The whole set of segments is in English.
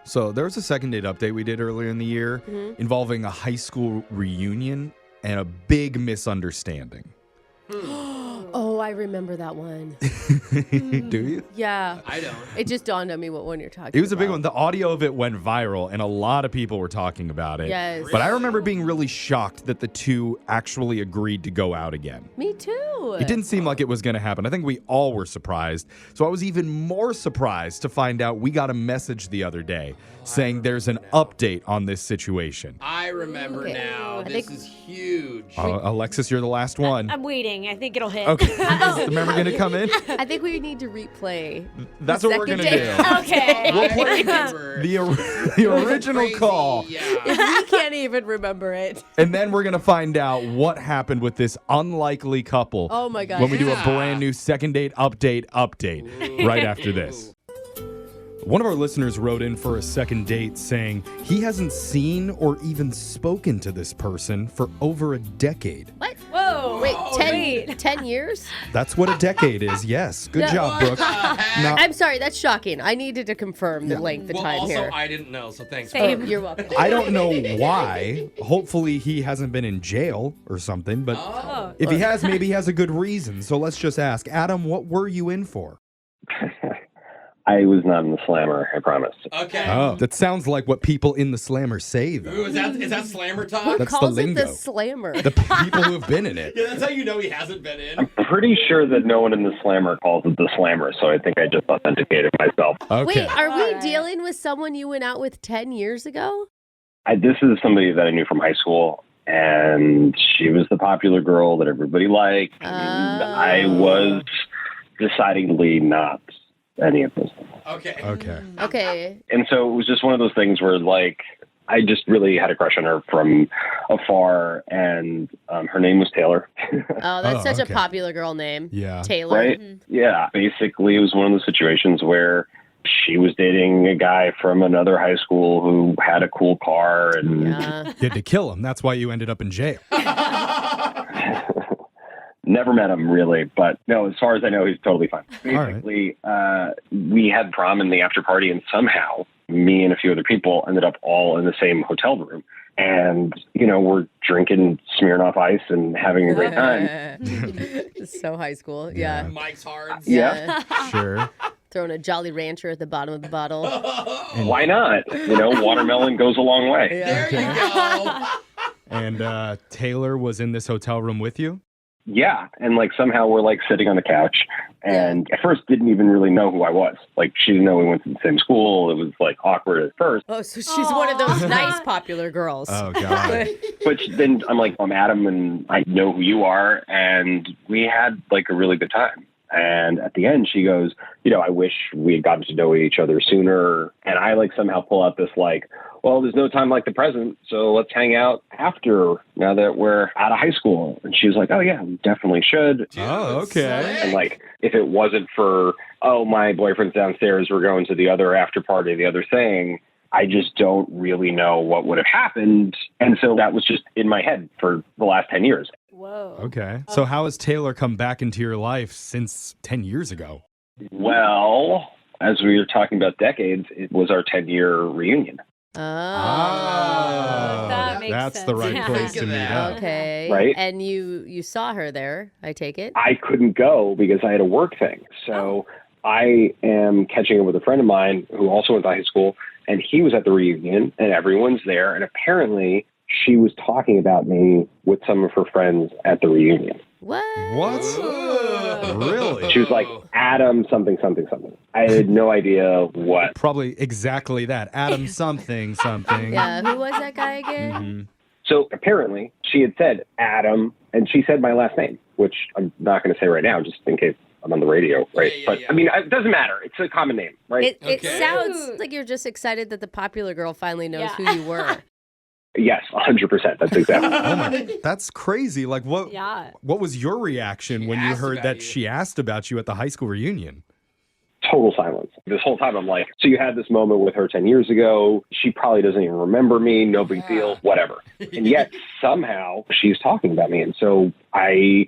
So there was a second date update we did earlier in the year involving a high school reunion and a big misunderstanding. Oh, I remember that one. Do you? Yeah. I don't. It just dawned on me what one you're talking about. It was a big one. The audio of it went viral, and a lot of people were talking about it. Yes. But I remember being really shocked that the two actually agreed to go out again. Me too. It didn't seem like it was going to happen. I think we all were surprised. So I was even more surprised to find out we got a message the other day saying there's an update on this situation. I remember now. This is huge. Alexis, you're the last one. I'm waiting. I think it'll hit. Okay. Is the member going to come in? I think we need to replay. That's what we're going to do. Okay. We'll play the original Crazy, call. Yeah. If we can't even remember it. And then we're going to find out what happened with this unlikely couple. Oh, my God. When we do a brand new second date update right after this. One of our listeners wrote in for a second date saying he hasn't seen or even spoken to this person for over a decade. What? Whoa. Wait, 10 years? That's what a decade is, yes. Good job, Brooke. Now, I'm sorry, that's shocking. I needed to confirm the length of time also, here. I didn't know, so thanks. Same. You're welcome. I don't know why. Hopefully he hasn't been in jail or something, but if he has, maybe he has a good reason. So let's just ask. Adam, what were you in for? I was not in the slammer, I promise. Okay. Oh, that sounds like what people in the slammer say, though. Ooh, is that slammer talk? Who That's the calls it lingo. the slammer? The people who have been in it. Yeah, that's how you know he hasn't been in. I'm pretty sure that no one in the slammer calls it the slammer, so I think I just authenticated myself. Okay. Wait, are we Alright. dealing with someone you went out with 10 years ago? This is somebody that I knew from high school, and she was the popular girl that everybody liked. And I was decidedly not any of those things. Okay. Okay. Okay. And so it was just one of those things where, like, I just really had a crush on her from afar, and her name was Taylor. Oh, that's such okay. a popular girl name. Yeah. Taylor. Right? Yeah. Basically, it was one of those situations where she was dating a guy from another high school who had a cool car, and Yeah. You had to kill him. That's why you ended up in jail. never met him really. But no, as far as I know, he's totally fine. right. Basically, we had prom in the after party, and somehow me and a few other people ended up all in the same hotel room. And, you know, we're drinking Smirnoff Ice and having a great time. It's so high school. Yeah. Mike's Hards. Yeah. Sure. Throwing a Jolly Rancher at the bottom of the bottle. Why not? You know, watermelon goes a long way. There you go. And Taylor was in this hotel room with you? Yeah. And like somehow we're like sitting on the couch, and at first didn't even really know who I was. Like she didn't know we went to the same school. It was like awkward at first. Oh, so she's one of those nice popular girls. Oh, God. But then I'm like, I'm Adam and I know who you are. And we had like a really good time. And at the end, she goes, you know, I wish we had gotten to know each other sooner. And I like somehow pull out this like, well, there's no time like the present, so let's hang out after now that we're out of high school. And she was like, oh, yeah, we definitely should. Oh, okay. And like, if it wasn't for, oh, my boyfriend's downstairs, we're going to the other after party, the other thing, I just don't really know what would have happened. And so that was just in my head for the last 10 years. Whoa. Okay. So how has Taylor come back into your life since 10 years ago? Well, as we were talking about decades, it was our 10-year reunion. Oh. That makes That's sense. the right Yeah. place to Think of meet that. up. Okay. Right. And you saw her there, I take it? I couldn't go because I had a work thing. So I am catching up with a friend of mine who also went to high school, and he was at the reunion, and everyone's there. And apparently she was talking about me with some of her friends at the reunion. What? What? Really? She was like, Adam something, something, something. I had no idea what. Probably exactly that. Adam something. Yeah, who was that guy again? Mhm. So apparently she had said Adam, and she said my last name, which I'm not going to say right now, just in case I'm on the radio, right? Yeah, but yeah. I mean, it doesn't matter. It's a common name, right? It Okay. sounds like you're just excited that the popular girl finally knows Yeah. who you were. Yes, 100%. That's exactly. Oh my, that's crazy. Like what? Yeah. What was your reaction She when you asked heard about that you. she asked about you at the high school reunion? Total silence. This whole time I'm like, so you had this moment with her 10 years ago. She probably doesn't even remember me. No big deal, whatever. And yet somehow she's talking about me. And so I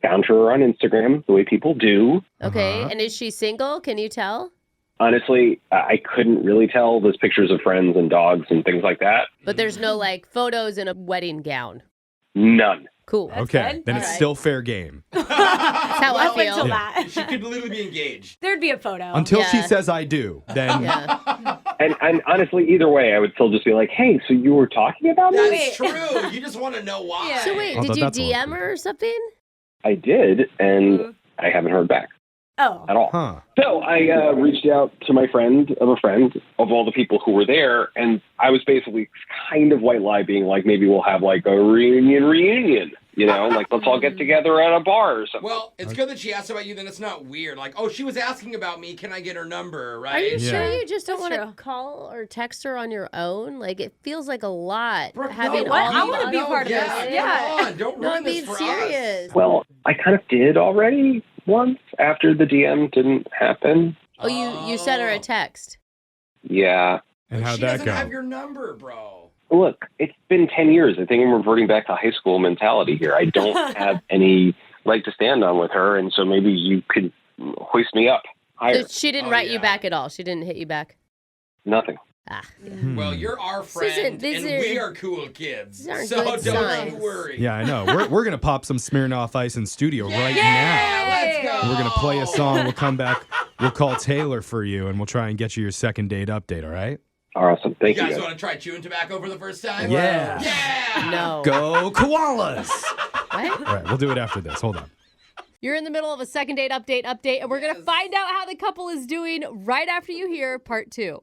found her on Instagram the way people do. Okay, Uh-huh. and is she single? Can you tell? Honestly, I couldn't really tell. There's pictures of friends and dogs and things like that. But there's no like photos in a wedding gown. None. Cool. Okay, good. then All it's right. still fair game. That's how I Up feel. until that. She could literally be engaged. There'd be a photo. Until she Yeah. says I do, then Yeah. And honestly, either way, I would still just be like, hey, so you were talking about me? That's true. You just want to know why. Yeah. So wait, Although did you that's a little DM her or something? I did, and I haven't heard back Oh. at all. huh? So I reached out to my friend of a friend of all the people who were there, and I was basically kind of white lie being like, maybe we'll have like a reunion, you know, like let's all get together at a bar or something. Well, it's good that she asked about you, then it's not weird. Like, oh, she was asking about me. Can I get her number, right? Are you Yeah. sure you just don't That's want true. to call or text her on your own? Like, it feels like a lot Brooke, having no, what? all I the wanna be other- part of this. Yeah. Come on, don't No, ruin I'm this being for serious. us. Well, I kind of did already once after the DM didn't happen. Oh, you sent her a text. Yeah. And But how'd she that doesn't go? have your number, bro. Look, it's been 10 years. I think I'm reverting back to high school mentality here. I don't have any leg to stand on with her, and so maybe you could hoist me up higher. So she didn't Oh, write yeah. you back at all. She didn't hit you back. Nothing. Ah. Hmm. Well, you're our This friend, isn't- these and are- we are cool kids. these aren't So good don't signs. you worry. Yeah, I know. We're gonna pop some Smirnoff Ice in studio right now. Let's go. And we're gonna play a song. We'll come back. We'll call Taylor for you, and we'll try and get you your second date update. All right? Awesome. You Thank you. guys guys. want to try chewing tobacco for the first time? Yeah. Yeah. No. Go koalas! What? All right, we'll do it after this. Hold on. You're in the middle of a second date update, and we're going to find out how the couple is doing right after you hear part 2.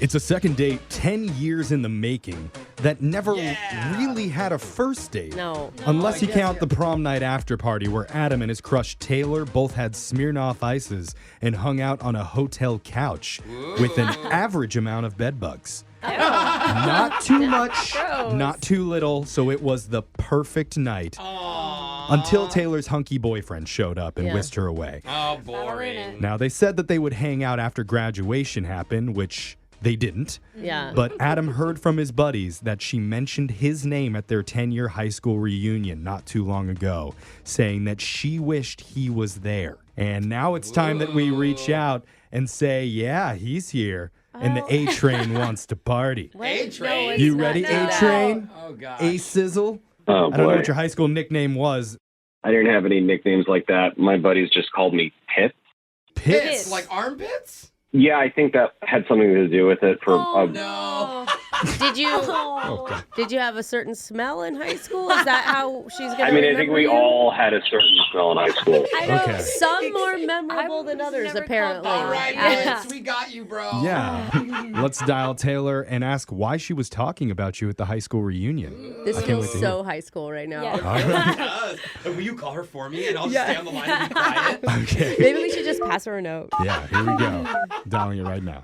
It's a second date 10 years in the making that never Yeah. really had a first date. No. Unless you I guess, count yeah. the prom night after party where Adam and his crush Taylor both had Smirnoff ices and hung out on a hotel couch with an average amount of bed bugs. Not too much, Gross. not too little, so it was the perfect night. Until Taylor's hunky boyfriend showed up and Yeah. whisked her away. Oh, ruin boring. it. Now, they said that they would hang out after graduation happened, which they didn't. Yeah. But Adam heard from his buddies that she mentioned his name at their 10-year high school reunion not too long ago, saying that she wished he was there. And now it's time that we reach out and say, yeah, he's here. And the A train wants to party. A-Train. No, it's You not ready, that. A train? Oh, God. A Sizzle? Oh, I don't know boy. what your high school nickname was. I didn't have any nicknames like that. My buddies just called me Pit. Pits? Pits, like armpits? Yeah, I think that had something to do with it for Oh, No. Did you Oh, God. did you have a certain smell in high school? Is that how she's going to I mean, I think we all had a certain smell in high school. I know. Okay. Some more memorable than was others, never called apparently. that. All right, Yeah. Pits, we got you, bro. Yeah. Let's dial Taylor and ask why she was talking about you at the high school reunion. This I can't wait feels to so high school right now. Yeah. All right. It does. Will you call her for me, and I'll just stay on the line and be quiet? Okay. Maybe we should just pass her a note. Yeah, here we go. Dialing it right now.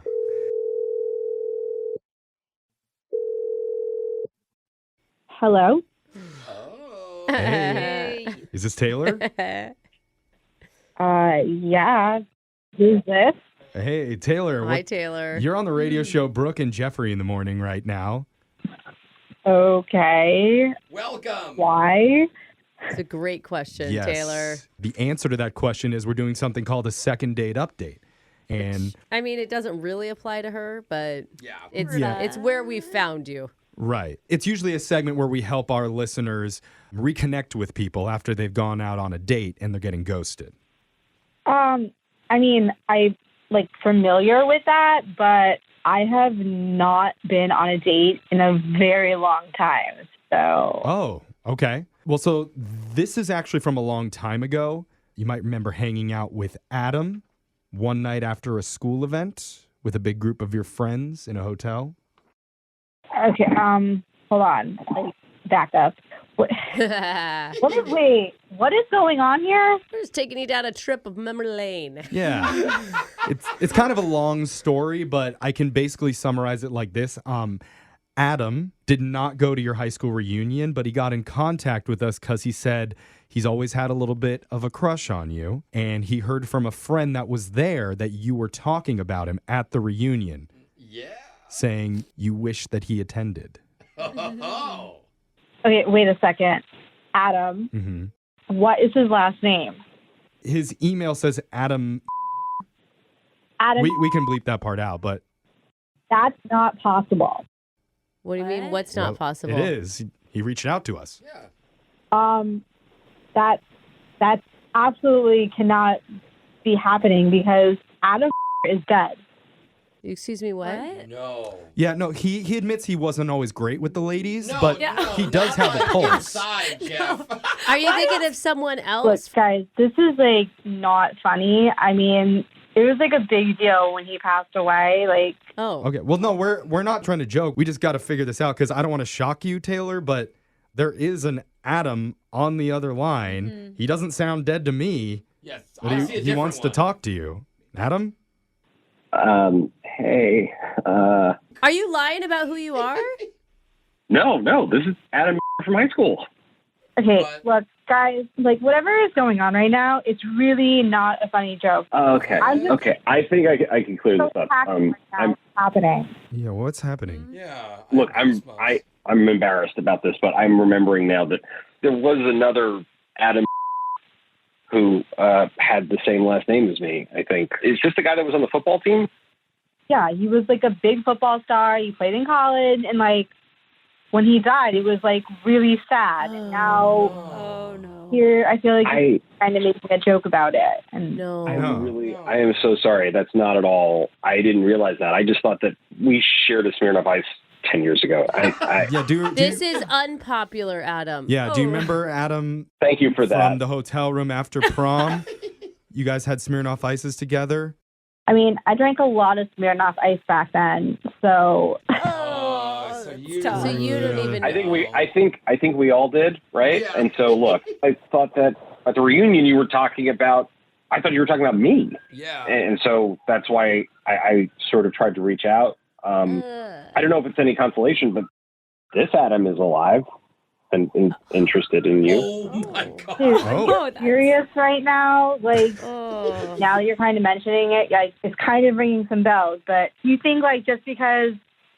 Hello. Oh. Hey. Is this Taylor? Yeah. Who's this? Hey, Taylor. Hi, Taylor. You're on the radio show Brooke and Jeffrey in the morning right now. Okay. Welcome. Why? It's a great question, Yes. Taylor. The answer to that question is we're doing something called a second date update. And I mean, it doesn't really apply to her, but Yeah. it's Yeah. it's where we found you. right. It's usually a segment where we help our listeners reconnect with people after they've gone out on a date and they're getting ghosted. I mean, I like familiar with that, but I have not been on a date in a very long time. So, Oh, okay. Well, so this is actually from a long time ago. You might remember hanging out with Adam one night after a school event with a big group of your friends in a hotel. okay, hold on. Like, back up. What what is going on here? We're just taking you down a trip of memory lane. Yeah. it's kind of a long story, but I can basically summarize it like this. Adam did not go to your high school reunion, but he got in contact with us because he said he's always had a little bit of a crush on you. And he heard from a friend that was there that you were talking about him at the reunion, Yeah. saying you wish that he attended. Oh. Okay, wait a second. Adam, Hmm. what is his last name? His email says Adam. Adam, We can bleep that part out, but that's not possible. What do you mean? What? What's not well, possible? It is. He reached out to us. Yeah. That absolutely cannot be happening because Adam is dead. Excuse me, what? No. Yeah, no, he admits he wasn't always great with the ladies, No, but no, he does not have a on pulse. your side, Jeff. Are you thinking of someone Look, else? guys, this is like not funny. I mean, it was like a big deal when he passed away. Like, Oh. Okay, well, no, we're not trying to joke. We just got to figure this out because I don't want to shock you, Taylor, but there is an Adam on the other line. Mm-hmm. He doesn't sound dead to me, Yes, but I see a he different wants to one. talk to you. Adam? Hey, Are you lying about who you are? no, this is Adam from high school. okay, But- look, guys, like whatever is going on right now, it's really not a funny joke. Okay, I'm just- okay. I think I can clear So this up. taxing right now I'm is happening. Yeah, what's happening? Yeah. look, I have I'm goosebumps. I'm embarrassed about this, but I'm remembering now that there was another Adam who had the same last name as me. I think is this the guy that was on the football team? Yeah, he was like a big football star. He played in college, and like when he died, it was like really sad. And now Oh, no. here, I feel like I he's kind of making a joke about it. And No. I know. I am so sorry. That's not at all. I didn't realize that. I just thought that we shared a Smirnoff Ice 10 years ago. Yeah, do This you, is unpopular, Adam. yeah, do you Oh. remember Adam Thank you for that. from the hotel room after prom? You guys had Smirnoff Ices together? I mean, I drank a lot of Smirnoff Ice back then, so Oh, so you, tough. So you don't even know. I think we all did, right? Yeah. And so look, I thought that at the reunion you were talking about. I thought you were talking about me, Yeah. and so that's why I sort of tried to reach out. I don't know if it's any consolation, but this Adam is alive and interested in you. Oh my God. dude, Oh. Oh, that's... serious right now. Like Oh. now that you're kind of mentioning it, like it's kind of ringing some bells. But you think like just because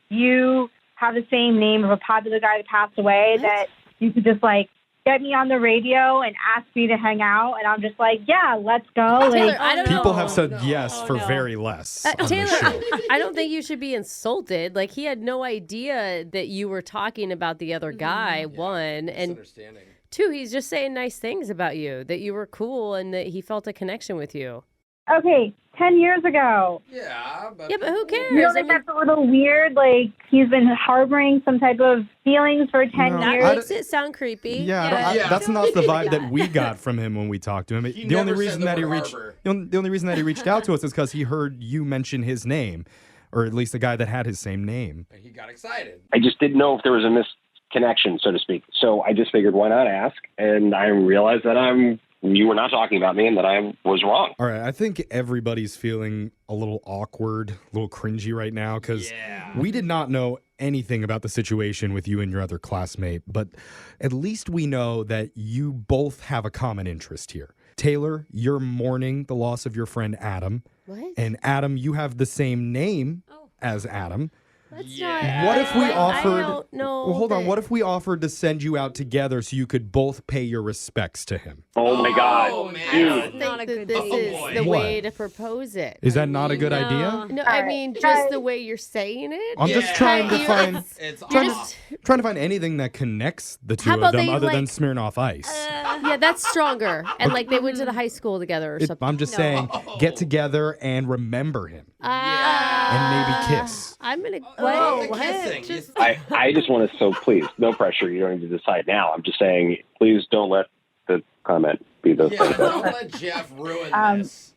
you have the same name of a popular guy that passed away, What? that you could just like get me on the radio and ask me to hang out, and I'm just like, yeah, let's go. Taylor, Like, I don't People know. have said no. yes Oh, for no. very less on the Taylor, show. I don't think you should be insulted. Like, he had no idea that you were talking about the other guy, one. And Misunderstanding. two, he's just saying nice things about you, that you were cool and that he felt a connection with you. okay, 10 years ago. Yeah, but Yeah, but who cares? You don't I think mean, that's a little weird? Like he's been harboring some type of feelings for 10 No, that years. I makes it sound creepy. Yeah, Yeah. Yeah. that's not the vibe that that. we got from him when we talked to him. He The only never said reason the that he word reached harbor. the only reason that he reached out to us is because he heard you mention his name, or at least the guy that had his same name. he got excited. I just didn't know if there was a misconnection, so to speak. So I just figured, why not ask? And I realized that you were not talking about me and that I was wrong. All right, I think everybody's feeling a little awkward, a little cringy right now because Yeah. we did not know anything about the situation with you and your other classmate, but at least we know that you both have a common interest here. Taylor, you're mourning the loss of your friend Adam, What? and Adam, you have the same name Oh. as Adam. That's Yeah. What if we I offered? don't know. Well, hold on. that- What if we offered to send you out together so you could both pay your respects to him? Oh my God. Oh, man. Dude. I think Not a that good this thing. is Oh, boy. the What? way to propose it. Is that not a good No. idea? No, All I right. mean, just Guys- the way you're saying it. I'm just Yeah. trying to You- find It's trying off. trying to find anything that connects the two How of about them they, other than like- Smirnoff Ice. Yeah, that's stronger. And like they went to the high school together or something. I'm just No. saying, get together and remember him Ah. and maybe kiss. I'm gonna. Oh, Wait, the kissing. Just- I just want to, so please, no pressure. You don't need to decide now. I'm just saying, please don't let the comment be the Yeah, don't let Jeff ruin this.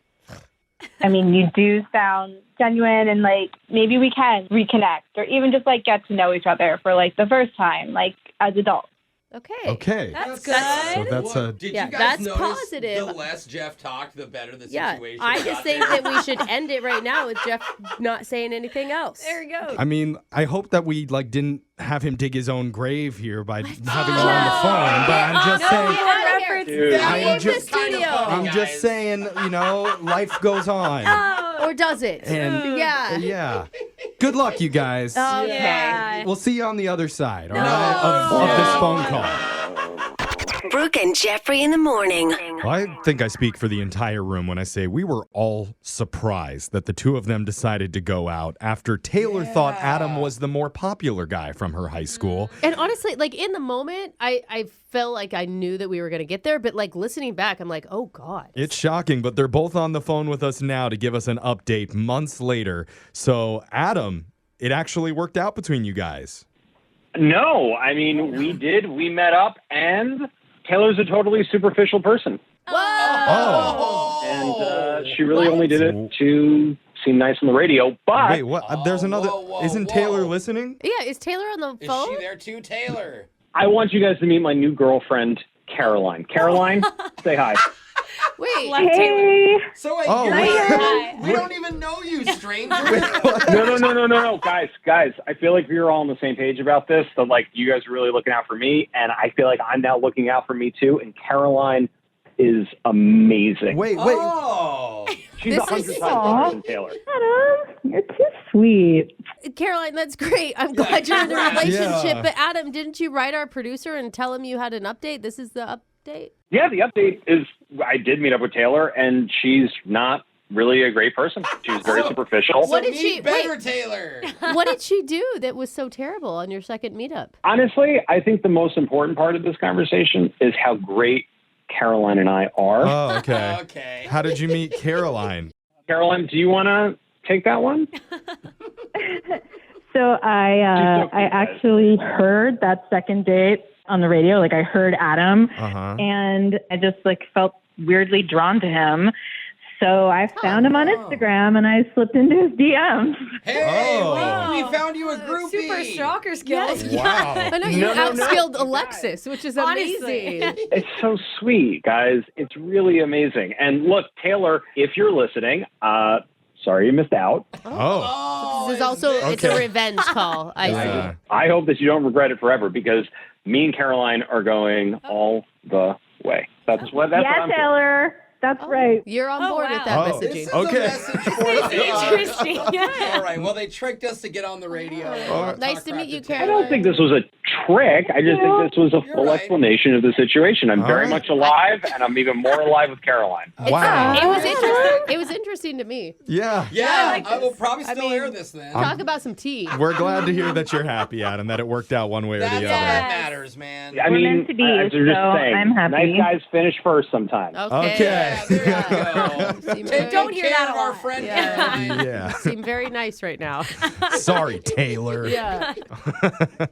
I mean, you do sound genuine, and like maybe we can reconnect or even just like get to know each other for like the first time, like as adults. Okay. Okay. That's good. So that's a Did Yeah, you guys that's notice positive. the less Jeff talked, the better the Yeah, situation I got just think there? that we should end it right now with Jeff not saying anything else. There we go. I mean, I hope that we like didn't have him dig his own grave here by having him on the phone. But I'm just No, saying. get out of here. reference. Dude. That I'm was just- kind of studio. funny, I'm just guys. saying, life goes on. Or does it? And yeah. yeah. Good luck, you guys. Okay. Yeah. We'll see you on the other side, all No. right, of this phone call. Brooke and Jeffrey in the morning. I think I speak for the entire room when I say we were all surprised that the two of them decided to go out after Taylor thought Adam was the more popular guy from her high school. And honestly, like in the moment, I felt like I knew that we were going to get there, but like listening back, I'm like, oh God. It's shocking, but they're both on the phone with us now to give us an update months later. So, Adam, it actually worked out between you guys. No, I mean, we did. We met up, and Taylor's a totally superficial person. Whoa. Oh. And she really only did it to seem nice on the radio. But Wait, what? There's another. whoa, Isn't whoa. Taylor listening? Yeah, is Taylor on the Is phone? she there too, Taylor? I want you guys to meet my new girlfriend, Caroline. Caroline, say hi. Wait. Hey. So wait, Oh, you're wait. not- we don't even know you, stranger. No, guys. I feel like we were all on the same page about this. So, like, you guys are really looking out for me, and I feel like I'm now looking out for me too. And Caroline is amazing. Wait. Oh. She's This 100 is- times better than Taylor. Adam, you're too sweet. Caroline, that's great. I'm glad you're in a congrats. relationship. Yeah. But Adam, didn't you write our producer and tell him you had an update? This is the update? Yeah, the update is I did meet up with Taylor, and she's not really a great person. She's very superficial. What So did she- meet better, Taylor? What did she do that was so terrible on your second meetup? Honestly, I think the most important part of this conversation is how great Caroline and I are. Oh, okay. Okay. How did you meet Caroline? Caroline, do you want to take that one? So I She's so cute, guys. actually heard that second date on the radio. Like I heard Adam, Uh-huh. and I just like felt weirdly drawn to him. So I found him on Instagram, and I slipped into his DMs. Hey, Oh. we found you a groupie. Super stalker skills. Wow. I know you No, outskilled you Alexis, which is Honestly. amazing. It's so sweet, guys. It's really amazing. And look, Taylor, if you're listening, sorry you missed out. Oh. This is also, it's a Okay. revenge call. I Yeah. see. I hope that you don't regret it forever because me and Caroline are going all the way. That's what I'm Yeah, doing. Taylor, that's right. You're on Oh, board wow. with that Oh. This messaging. is Okay. a message for Interesting. All right. Well, they tricked us to get on the radio. Oh. Nice Talk to crap meet you, Taylor. I don't think this was a trick. I just think this was a You're full right. explanation of the situation. I'm All very right. much alive, and I'm even more alive with Caroline. Wow. It was interesting. It was interesting to me. Yeah. Yeah, I like I will this. probably I still mean, air this then. Talk about some tea. We're glad to hear that you're happy, Adam, that it worked out one way or That's the all other. that matters, man. I We're mean, meant to be, as you're just so saying, I'm happy. nice guys finish first sometimes. Okay. Okay. Yeah, there you go. Seem Take very- Don't hear care that of a our lot. friend Yeah. Caroline. Yeah. Seem very nice right now. Sorry, Taylor. Yeah.